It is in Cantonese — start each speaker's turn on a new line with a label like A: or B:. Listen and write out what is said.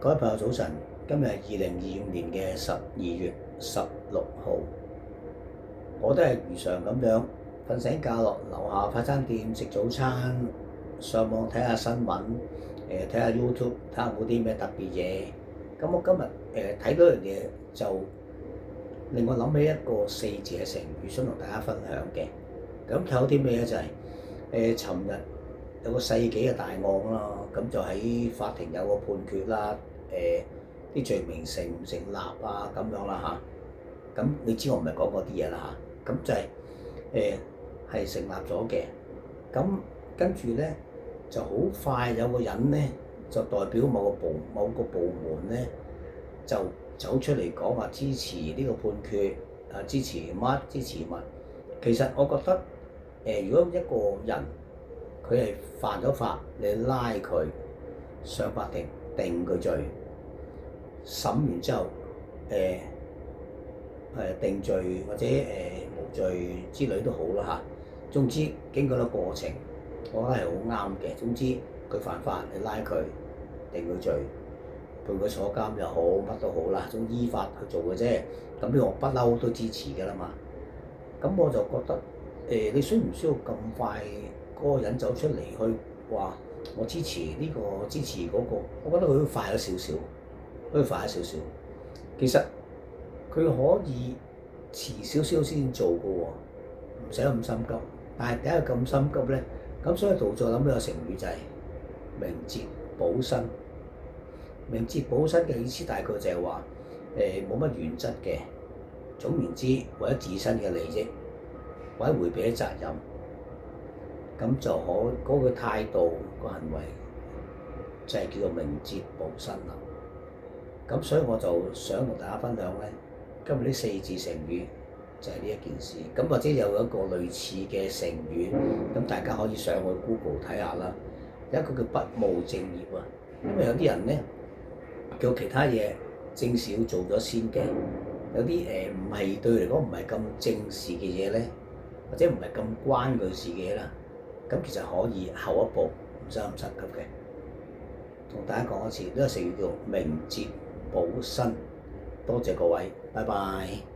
A: 各位朋友早晨，今日係2025年12月16號，我都係如常咁樣瞓醒覺落樓下快餐店食早餐，上網睇下新聞，睇下 YouTube 睇下冇啲咩特別嘢。咁我今日睇到樣嘢就令我諗起一個4字嘅成語，想同大家分享嘅。咁睇到啲咩咧？就係尋日有個世紀嘅大案啦，咁就喺法庭有個判決啦，啲罪名成唔成立啊咁樣啦嚇。咁你知我唔係講嗰啲嘢啦嚇，咁就係成立咗嘅。咁跟住咧就好快有個人咧就代表某個部門咧就走出嚟講話支持呢個判決，支持乜。其實我覺得如果一個人佢係犯咗法，你拉佢上法庭定佢罪，審完之後定罪或者無罪之類都好啦嚇。總之經過個過程，我覺得係好啱嘅。總之佢犯法，你拉佢定佢罪，判佢坐監又好，乜都好啦，總依法去做嘅啫。咁呢個不嬲都支持㗎啦嘛。咁我就覺得你需唔需要咁快嗰個人走出嚟去話我支持呢個支持嗰個？我覺得佢都快咗少少，其實佢可以遲少少先做嘅喎，唔使咁心急。但係點解咁心急咧？咁所以導致我諗到個成語就係明哲保身。明哲保身嘅意思大概就係話冇乜原則嘅，總言之為咗自身嘅利益，或者迴避啲責任，咁就嗰個態度個行為就係叫做明哲保身啦。咁所以我就想同大家分享咧，今日呢4字成語就係呢一件事。咁或者有一個類似嘅成語，咁大家可以上去 Google 睇下啦。有一個叫不務正業啊，因為有啲人咧叫其他嘢正事要做咗先嘅，有啲唔係對佢嚟講唔係咁正事嘅嘢咧，或者唔係咁關佢事嘅嘢啦，咁其實可以後一步，唔使咁心急嘅。同大家講一次，呢個成語叫明哲保身。多謝各位，拜拜。